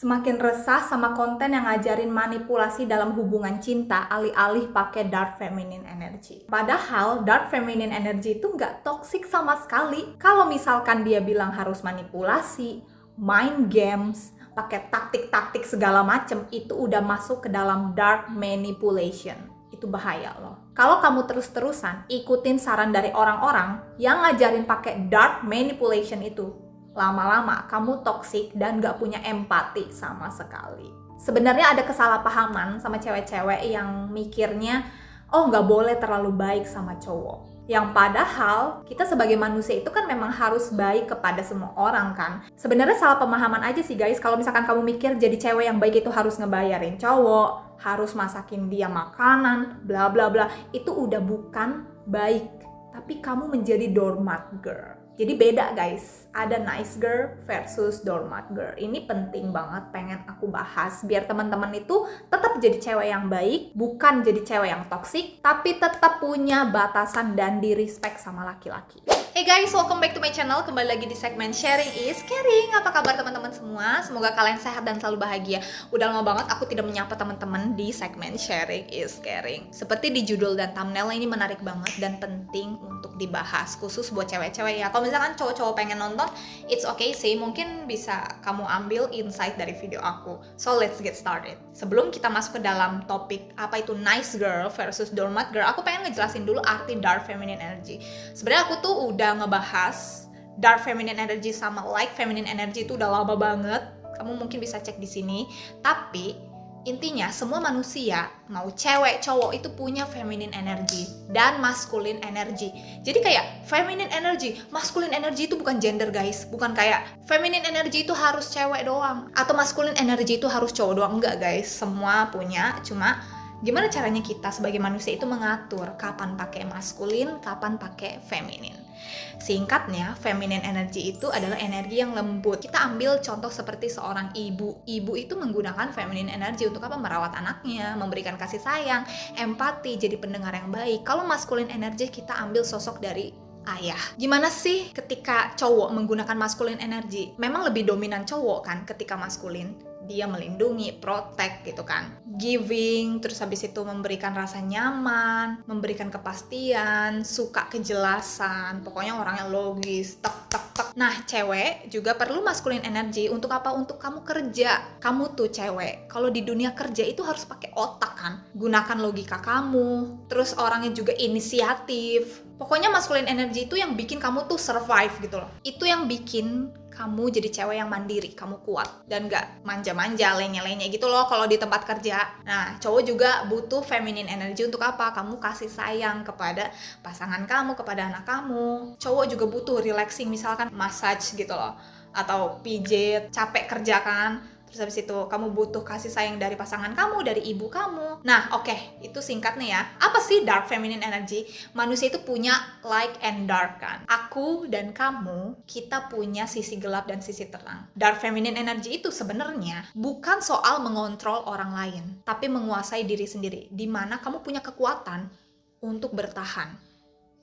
semakin resah sama konten yang ngajarin manipulasi dalam hubungan cinta alih-alih pakai dark feminine energy. Padahal dark feminine energy itu nggak toxic sama sekali. Kalau misalkan dia bilang harus manipulasi, main games, pakai taktik-taktik segala macem, itu udah masuk ke dalam dark manipulation. Itu bahaya loh. Kalau kamu terus-terusan ikutin saran dari orang-orang yang ngajarin pakai dark manipulation itu, lama-lama kamu toksik dan gak punya empati sama sekali. Sebenarnya ada kesalahpahaman sama cewek-cewek yang mikirnya, oh gak boleh terlalu baik sama cowok. Yang padahal kita sebagai manusia itu kan memang harus baik kepada semua orang kan. Sebenarnya salah pemahaman aja sih guys. Kalau misalkan kamu mikir jadi cewek yang baik itu harus ngebayarin cowok, harus masakin dia makanan, bla bla bla, itu udah bukan baik. Tapi kamu menjadi doormat girl. Jadi beda guys, ada nice girl versus doormat girl. Ini penting banget pengen aku bahas biar teman-teman itu tetap jadi cewek yang baik, bukan jadi cewek yang toksik, tapi tetap punya batasan dan di respect sama laki-laki. Hey guys, welcome back to my channel. Kembali lagi di segmen Sharing is Caring. Apa kabar teman-teman semua? Semoga kalian sehat dan selalu bahagia. Udah lama banget aku tidak menyapa teman-teman di segmen Sharing is Caring. Seperti di judul dan thumbnail, ini menarik banget dan penting untuk dibahas, khusus buat cewek-cewek ya. Kalau misalkan cowok-cowok pengen nonton, it's okay sih. Mungkin bisa kamu ambil insight dari video aku. So let's get started. Sebelum kita masuk ke dalam topik apa itu nice girl versus doormat girl, aku pengen ngejelasin dulu arti dark feminine energy. Sebenarnya aku tuh udah ngebahas dark feminine energy sama light feminine energy itu udah lama banget. Kamu mungkin bisa cek di sini. Tapi intinya semua manusia, mau cewek, cowok, itu punya feminine energy dan masculine energy. Jadi kayak feminine energy, masculine energy itu bukan gender guys. Bukan kayak feminine energy itu harus cewek doang atau masculine energy itu harus cowok doang. Enggak guys, semua punya. Cuma gimana caranya kita sebagai manusia itu mengatur kapan pakai maskulin, kapan pakai feminin. Singkatnya, feminine energy itu adalah energi yang lembut. Kita ambil contoh seperti seorang ibu. Ibu itu menggunakan feminine energy untuk apa? Merawat anaknya, memberikan kasih sayang, empati, jadi pendengar yang baik. Kalau maskulin energy kita ambil sosok dari ayah. Gimana sih ketika cowok menggunakan maskulin energy? Memang lebih dominan cowok kan ketika maskulin. Dia melindungi, protect gitu kan, giving, terus habis itu memberikan rasa nyaman, memberikan kepastian, suka kejelasan, pokoknya orangnya logis, tek. Nah, cewek juga perlu masculine energy untuk apa? Untuk kamu kerja. Kamu tuh cewek, kalau di dunia kerja itu harus pakai otak kan, gunakan logika kamu, terus orangnya juga inisiatif. Pokoknya masculine energy itu yang bikin kamu tuh survive gitu loh. Itu yang bikin kamu jadi cewek yang mandiri, kamu kuat dan gak manja-manja, lenye-lenye gitu loh kalau di tempat kerja. Nah, cowok juga butuh feminine energy untuk apa? Kamu kasih sayang kepada pasangan kamu, kepada anak kamu. Cowok juga butuh relaxing, misalkan massage gitu loh, atau pijit, capek kerja kan. Terus habis itu kamu butuh kasih sayang dari pasangan kamu, dari ibu kamu. Nah, oke, itu singkatnya ya. Apa sih dark feminine energy? Manusia itu punya light and dark kan. Aku dan kamu, kita punya sisi gelap dan sisi terang. Dark feminine energy itu sebenarnya bukan soal mengontrol orang lain, tapi menguasai diri sendiri. Dimana kamu punya kekuatan untuk bertahan.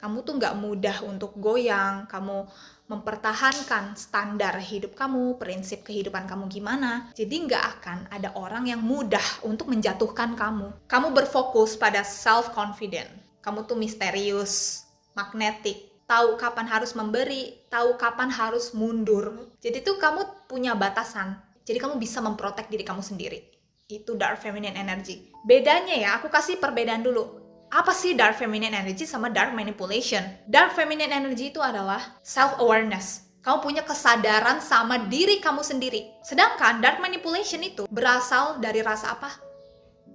Kamu tuh gak mudah untuk goyang, kamu mempertahankan standar hidup kamu, prinsip kehidupan kamu gimana. Jadi gak akan ada orang yang mudah untuk menjatuhkan kamu. Kamu berfokus pada self-confident. Kamu tuh misterius, magnetik, tahu kapan harus memberi, tahu kapan harus mundur. Jadi tuh kamu punya batasan. Jadi kamu bisa memprotek diri kamu sendiri. Itu dark feminine energy. Bedanya ya, aku kasih perbedaan dulu. Apa sih dark feminine energy sama dark manipulation? Dark feminine energy itu adalah self-awareness. Kamu punya kesadaran sama diri kamu sendiri. Sedangkan dark manipulation itu berasal dari rasa apa?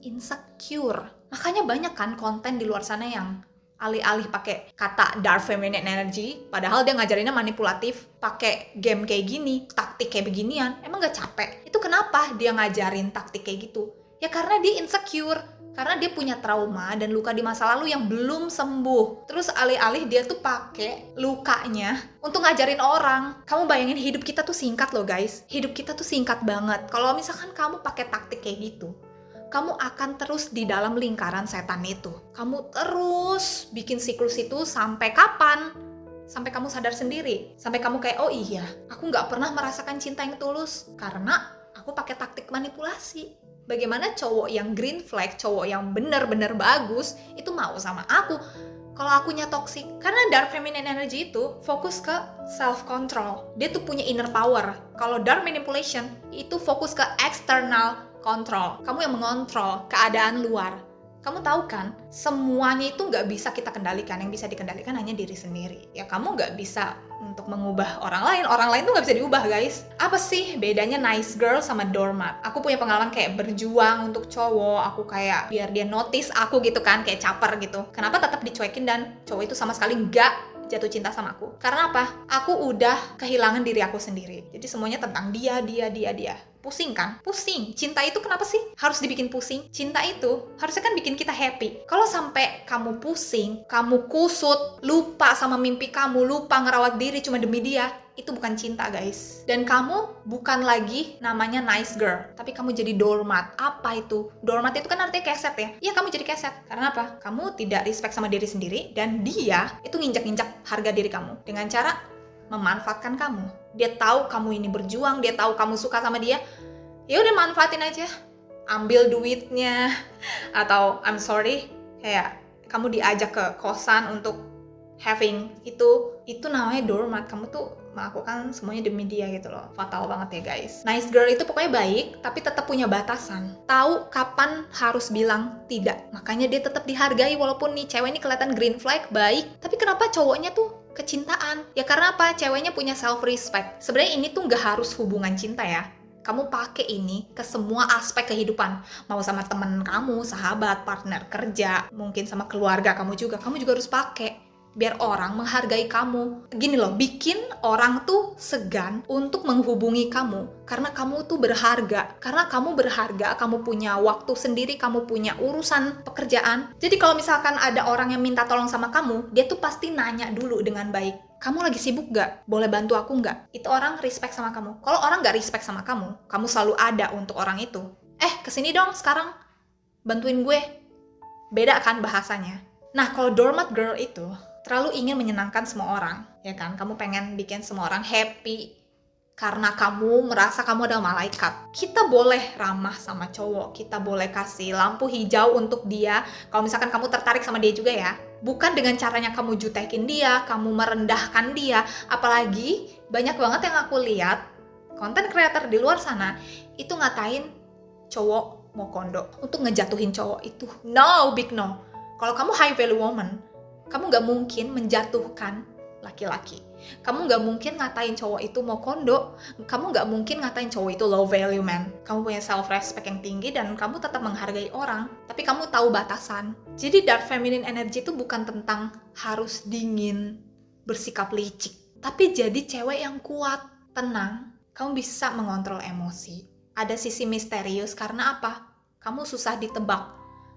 Insecure. Makanya banyak kan konten di luar sana yang alih-alih pakai kata dark feminine energy, padahal dia ngajarinnya manipulatif, pakai game kayak gini, taktik kayak beginian. Emang gak capek? Itu kenapa dia ngajarin taktik kayak gitu? Ya karena dia insecure. Karena dia punya trauma dan luka di masa lalu yang belum sembuh. Terus alih-alih dia tuh pakai lukanya untuk ngajarin orang. Kamu bayangin hidup kita tuh singkat loh guys. Hidup kita tuh singkat banget. Kalau misalkan kamu pakai taktik kayak gitu, kamu akan terus di dalam lingkaran setan itu. Kamu terus bikin siklus itu sampai kapan? Sampai kamu sadar sendiri. Sampai kamu kayak, oh iya, aku gak pernah merasakan cinta yang tulus. Karena aku pakai taktik manipulasi. Bagaimana cowok yang green flag, cowok yang bener-bener bagus, itu mau sama aku kalau akunya toxic. Karena dark feminine energy itu fokus ke self control. Dia tuh punya inner power. Kalau dark manipulation itu fokus ke external control. Kamu yang mengontrol keadaan luar. Kamu tahu kan, semuanya itu nggak bisa kita kendalikan. Yang bisa dikendalikan hanya diri sendiri. Ya kamu nggak bisa untuk mengubah orang lain tuh nggak bisa diubah, guys. Apa sih bedanya nice girl sama doormat? Aku punya pengalaman kayak berjuang untuk cowok, aku kayak biar dia notice aku gitu kan, kayak caper gitu. Kenapa tetap dicuekin dan cowok itu sama sekali nggak jatuh cinta sama aku? Karena apa? Aku udah kehilangan diri aku sendiri. Jadi semuanya tentang dia. Pusing kan? Pusing. Cinta itu kenapa sih harus dibikin pusing? Cinta itu harusnya kan bikin kita happy. Kalau sampai kamu pusing, kamu kusut, lupa sama mimpi kamu, lupa ngerawat diri cuma demi dia, itu bukan cinta, guys. Dan kamu bukan lagi namanya nice girl, tapi kamu jadi doormat. Apa itu? Doormat itu kan artinya keset ya? Iya, kamu jadi keset. Karena apa? Kamu tidak respect sama diri sendiri, dan dia itu nginjak-nginjak harga diri kamu dengan cara memanfaatkan kamu. Dia tahu kamu ini berjuang, dia tahu kamu suka sama dia, ya udah manfaatin aja, ambil duitnya, atau I'm sorry, kayak kamu diajak ke kosan untuk having itu namanya doormat. Kamu tuh melakukan semuanya demi dia gitu loh. Fatal banget ya, guys. Nice girl itu pokoknya baik, tapi tetap punya batasan. Tahu kapan harus bilang tidak. Makanya dia tetap dihargai walaupun nih cewek ini kelihatan green flag, baik, tapi kenapa cowoknya tuh kecintaan? Ya karena apa? Ceweknya punya self respect. Sebenarnya ini tuh nggak harus hubungan cinta ya. Kamu pakai ini ke semua aspek kehidupan. Mau sama temen kamu, sahabat, partner kerja, mungkin sama keluarga kamu juga harus pakai. Biar orang menghargai kamu. Gini loh, bikin orang tuh segan untuk menghubungi kamu. Karena kamu tuh berharga. Karena kamu berharga, kamu punya waktu sendiri, kamu punya urusan pekerjaan. Jadi kalau misalkan ada orang yang minta tolong sama kamu, dia tuh pasti nanya dulu dengan baik. Kamu lagi sibuk gak? Boleh bantu aku gak? Itu orang respect sama kamu. Kalau orang gak respect sama kamu selalu ada untuk orang itu. Kesini dong sekarang, bantuin gue. Beda kan bahasanya. Nah, kalau doormat girl itu terlalu ingin menyenangkan semua orang, ya kan? Kamu pengen bikin semua orang happy karena kamu merasa kamu adalah malaikat. Kita boleh ramah sama cowok, kita boleh kasih lampu hijau untuk dia. Kalau misalkan kamu tertarik sama dia juga ya. Bukan dengan caranya kamu jutekin dia, kamu merendahkan dia. Apalagi banyak banget yang aku lihat, konten creator di luar sana, itu ngatain cowok mau kondo. Untuk ngejatuhin cowok itu, no, big no. Kalau kamu high value woman, kamu gak mungkin menjatuhkan laki-laki. Kamu gak mungkin ngatain cowok itu mau kondo. Kamu gak mungkin ngatain cowok itu low value man. Kamu punya self-respect yang tinggi dan kamu tetap menghargai orang. Tapi kamu tahu batasan. Jadi dark feminine energy itu bukan tentang harus dingin, bersikap licik. Tapi jadi cewek yang kuat, tenang. Kamu bisa mengontrol emosi. Ada sisi misterius karena apa? Kamu susah ditebak.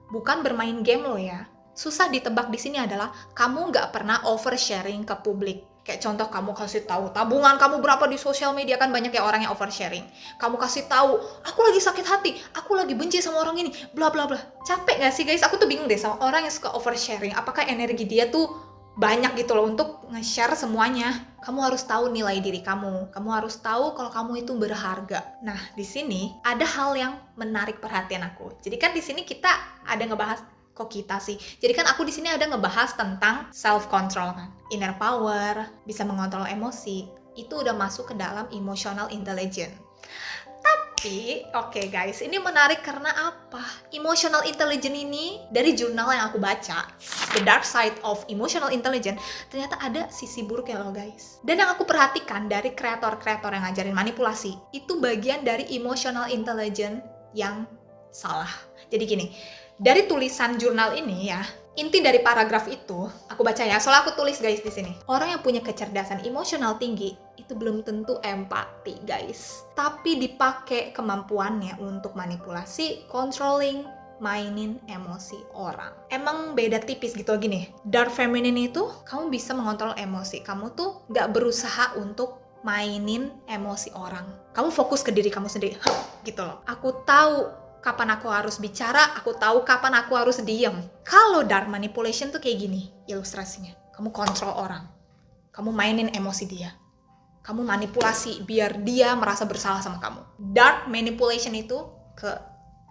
Bukan bermain game lo ya. Susah ditebak di sini adalah kamu nggak pernah oversharing ke publik. Kayak contoh, kamu kasih tahu tabungan kamu berapa di sosial media, kan banyak ya orang yang oversharing. Kamu kasih tahu, aku lagi sakit hati, aku lagi benci sama orang ini, bla bla bla. Capek nggak sih, guys? Aku tuh bingung deh sama orang yang suka oversharing. Apakah energi dia tuh banyak gitu loh untuk nge-share semuanya? Kamu harus tahu nilai diri kamu. Kamu harus tahu kalau kamu itu berharga. Nah, di sini ada hal yang menarik perhatian aku. Jadi kan di sini kita ada ngebahas, kok kita sih? Jadi kan aku di sini ada ngebahas tentang self control kan, inner power, bisa mengontrol emosi. Itu udah masuk ke dalam emotional intelligence. Tapi, oke guys, ini menarik karena apa? Emotional intelligence ini dari jurnal yang aku baca, The Dark Side of Emotional Intelligence, ternyata ada sisi buruknya loh guys. Dan yang aku perhatikan dari kreator-kreator yang ngajarin manipulasi, itu bagian dari emotional intelligence yang salah. Jadi gini, dari tulisan jurnal ini ya, inti dari paragraf itu aku baca ya, soalnya aku tulis guys di sini. Orang yang punya kecerdasan emosional tinggi itu belum tentu empati guys, tapi dipakai kemampuannya untuk manipulasi, controlling, mainin emosi orang. Emang beda tipis gitu gini. Dark feminine itu kamu bisa mengontrol emosi, kamu tuh nggak berusaha untuk mainin emosi orang. Kamu fokus ke diri kamu sendiri, gitu loh. Aku tahu kapan aku harus bicara, aku tahu kapan aku harus diam. Kalau dark manipulation tuh kayak gini ilustrasinya. Kamu kontrol orang. Kamu mainin emosi dia. Kamu manipulasi biar dia merasa bersalah sama kamu. Dark manipulation itu ke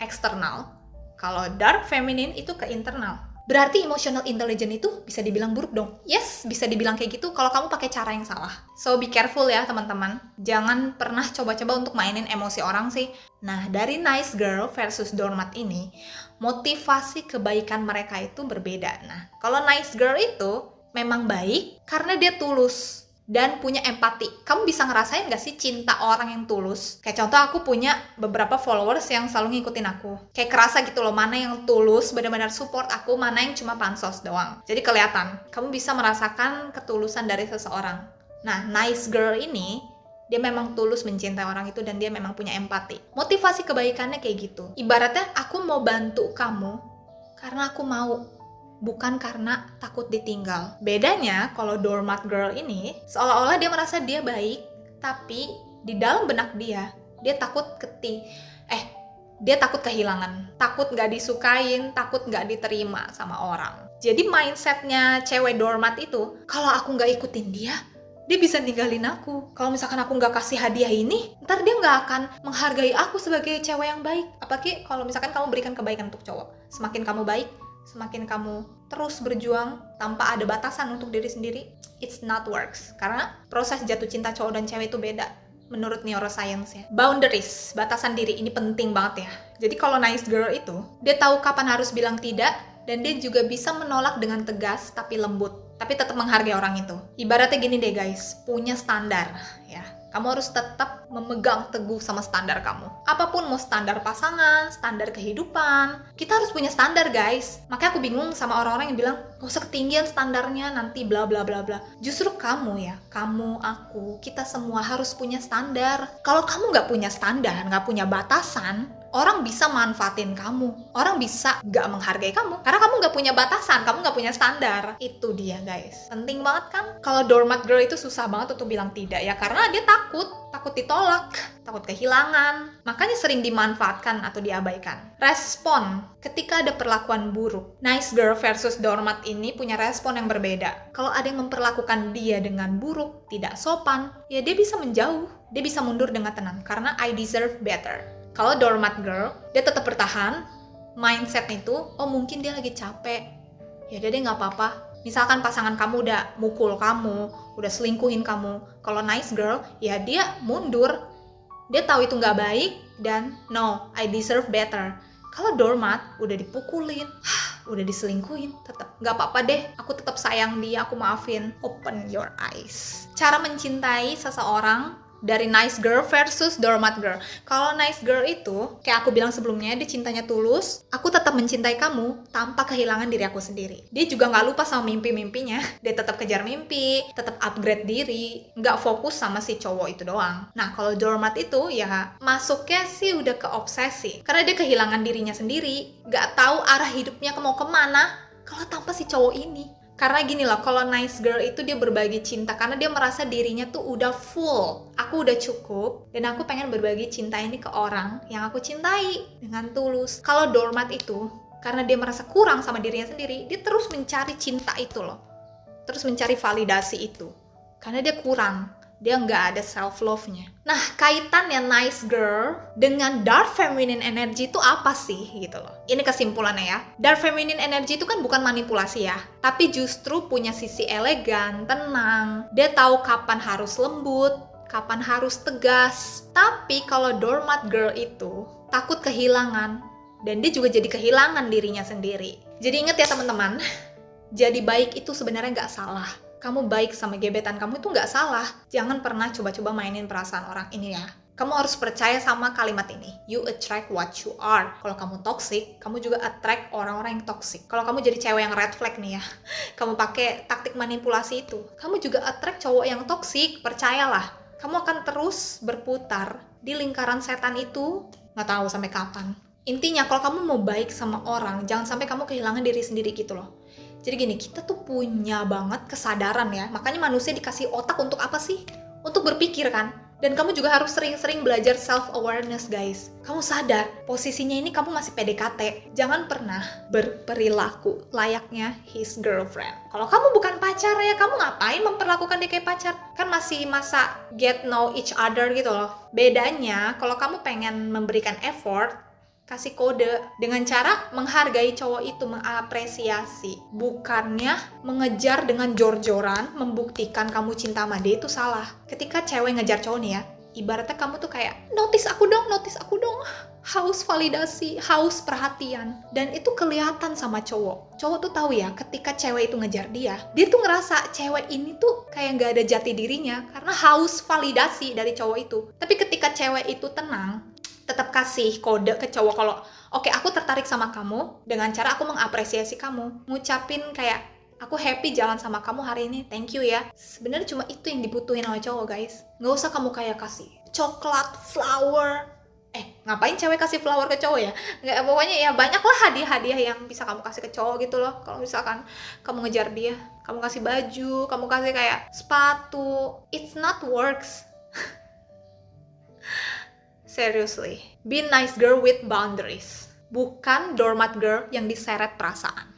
eksternal. Kalau dark feminine itu ke internal. Berarti emotional intelligence itu bisa dibilang buruk dong? Yes, bisa dibilang kayak gitu kalau kamu pakai cara yang salah. So be careful ya teman-teman. Jangan pernah coba-coba untuk mainin emosi orang sih. Nah, dari nice girl versus doormat ini, motivasi kebaikan mereka itu berbeda. Nah, kalau nice girl itu memang baik karena dia tulus dan punya empati. Kamu bisa ngerasain gak sih cinta orang yang tulus? Kayak contoh aku punya beberapa followers yang selalu ngikutin aku. Kayak kerasa gitu loh, mana yang tulus, benar-benar support aku, mana yang cuma pansos doang. Jadi kelihatan, kamu bisa merasakan ketulusan dari seseorang. Nah, nice girl ini, dia memang tulus mencintai orang itu dan dia memang punya empati. Motivasi kebaikannya kayak gitu. Ibaratnya aku mau bantu kamu karena aku mau, bukan karena takut ditinggal. Bedanya kalau doormat girl ini seolah-olah dia merasa dia baik, tapi di dalam benak dia takut dia takut kehilangan, takut nggak disukain, takut nggak diterima sama orang. Jadi mindsetnya cewek doormat itu, kalau aku nggak ikutin dia bisa ninggalin aku. Kalau misalkan aku nggak kasih hadiah ini, ntar dia nggak akan menghargai aku sebagai cewek yang baik. Apalagi kalau misalkan kamu berikan kebaikan untuk cowok, semakin kamu baik, semakin kamu terus berjuang tanpa ada batasan untuk diri sendiri, it's not works. Karena proses jatuh cinta cowok dan cewek itu beda menurut neuroscience ya. Boundaries, batasan diri, ini penting banget ya. Jadi kalau nice girl itu, dia tahu kapan harus bilang tidak, dan dia juga bisa menolak dengan tegas tapi lembut, tapi tetap menghargai orang itu. Ibaratnya gini deh guys, punya standar ya. Kamu harus tetap memegang teguh sama standar kamu. Apapun, mau standar pasangan, standar kehidupan, kita harus punya standar guys. Makanya aku bingung sama orang-orang yang bilang, gak usah ketinggian standarnya, nanti bla bla bla bla. Justru kamu ya, kamu, aku, kita semua harus punya standar. Kalau kamu gak punya standar, gak punya batasan, orang bisa manfaatin kamu. Orang bisa gak menghargai kamu. Karena kamu gak punya batasan, kamu gak punya standar. Itu dia guys. Penting banget kan? Kalau doormat girl itu susah banget untuk bilang tidak ya. Karena dia takut ditolak, takut kehilangan. Makanya sering dimanfaatkan atau diabaikan. Respon ketika ada perlakuan buruk. Nice girl versus doormat ini punya respon yang berbeda. Kalau ada yang memperlakukan dia dengan buruk, tidak sopan, ya dia bisa menjauh. Dia bisa mundur dengan tenang. Karena I deserve better. Kalau doormat girl, dia tetap bertahan, mindset itu, oh mungkin dia lagi capek, ya udah deh nggak apa-apa. Misalkan pasangan kamu udah mukul kamu, udah selingkuhin kamu, kalau nice girl, ya dia mundur, dia tahu itu nggak baik, dan no, I deserve better. Kalau doormat, udah dipukulin, udah diselingkuhin, tetap nggak apa-apa deh, aku tetap sayang dia, aku maafin. Open your eyes. Cara mencintai seseorang dari nice girl versus doormat girl. Kalau nice girl itu, kayak aku bilang sebelumnya, dia cintanya tulus. Aku tetap mencintai kamu tanpa kehilangan diri aku sendiri. Dia juga nggak lupa sama mimpi-mimpinya. Dia tetap kejar mimpi, tetap upgrade diri, nggak fokus sama si cowok itu doang. Nah, kalau doormat itu ya masuknya sih udah ke obsesi. Karena dia kehilangan dirinya sendiri, nggak tahu arah hidupnya mau kemana kalau tanpa si cowok ini. Karena gini loh, kalau nice girl itu dia berbagi cinta karena dia merasa dirinya tuh udah full. Aku udah cukup dan aku pengen berbagi cinta ini ke orang yang aku cintai dengan tulus. Kalau doormat itu, karena dia merasa kurang sama dirinya sendiri, dia terus mencari cinta itu loh. Terus mencari validasi itu. Karena dia kurang. Dia nggak ada self-love-nya. Nah, kaitannya nice girl dengan dark feminine energy itu apa sih gitu loh. Ini kesimpulannya ya. Dark feminine energy itu kan bukan manipulasi ya. Tapi justru punya sisi elegan, tenang. Dia tahu kapan harus lembut, kapan harus tegas. Tapi kalau doormat girl itu takut kehilangan. Dan dia juga jadi kehilangan dirinya sendiri. Jadi ingat ya teman-teman, jadi baik itu sebenarnya nggak salah. Kamu baik sama gebetan kamu itu nggak salah. Jangan pernah coba-coba mainin perasaan orang ini ya. Kamu harus percaya sama kalimat ini. You attract what you are. Kalau kamu toxic, kamu juga attract orang-orang yang toxic. Kalau kamu jadi cewek yang red flag nih ya, kamu pakai taktik manipulasi itu, kamu juga attract cowok yang toxic. Percayalah, kamu akan terus berputar di lingkaran setan itu, nggak tahu sampai kapan. Intinya, kalau kamu mau baik sama orang, jangan sampai kamu kehilangan diri sendiri gitu loh. Jadi gini, kita tuh punya banget kesadaran ya. Makanya manusia dikasih otak untuk apa sih? Untuk berpikir kan? Dan kamu juga harus sering-sering belajar self-awareness, guys. Kamu sadar, posisinya ini kamu masih PDKT. Jangan pernah berperilaku layaknya his girlfriend. Kalau kamu bukan pacar ya, kamu ngapain memperlakukan dia kayak pacar? Kan masih masa get know each other gitu loh. Bedanya, kalau kamu pengen memberikan effort, kasih kode dengan cara menghargai cowok itu, mengapresiasi, bukannya mengejar dengan jor-joran, membuktikan kamu cinta sama dia. Itu salah. Ketika cewek ngejar cowok nih ya, ibaratnya kamu tuh kayak notice aku dong, haus validasi, haus perhatian, dan itu kelihatan sama cowok. Cowok tuh tahu ya, ketika cewek itu ngejar dia tuh ngerasa cewek ini tuh kayak nggak ada jati dirinya karena haus validasi dari cowok itu. Tapi ketika cewek itu tenang, tetap kasih kode ke cowok kalau oke, aku tertarik sama kamu dengan cara aku mengapresiasi kamu, ngucapin kayak aku happy jalan sama kamu hari ini, thank you ya. Sebenarnya cuma itu yang dibutuhin oleh cowok, guys. Nggak usah kamu kayak kasih coklat, flower. Ngapain cewek kasih flower ke cowok ya? Nggak, pokoknya ya banyaklah hadiah-hadiah yang bisa kamu kasih ke cowok gitu loh. Kalau misalkan kamu ngejar dia, kamu kasih baju, kamu kasih kayak sepatu, it's not works. Seriously, be nice girl with boundaries. Bukan doormat girl yang diseret perasaan.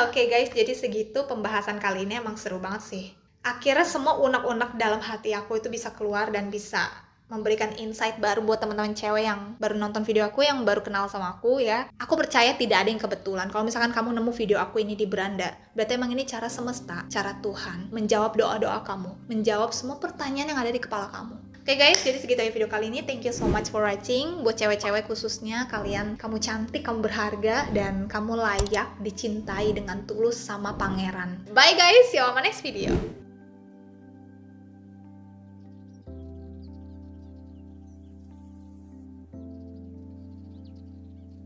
Oke guys, jadi segitu pembahasan kali ini. Emang seru banget sih. Akhirnya semua unek-unek dalam hati aku itu bisa keluar dan bisa memberikan insight baru buat teman-teman cewek yang baru nonton video aku, yang baru kenal sama aku ya. Aku percaya tidak ada yang kebetulan. Kalau misalkan kamu nemu video aku ini di beranda, berarti emang ini cara semesta, cara Tuhan menjawab doa-doa kamu, menjawab semua pertanyaan yang ada di kepala kamu. Oke guys, jadi segitu ya video kali ini. Thank you so much for watching. Buat cewek-cewek khususnya, kamu cantik, kamu berharga, dan kamu layak dicintai dengan tulus sama pangeran. Bye guys, see you on my next video.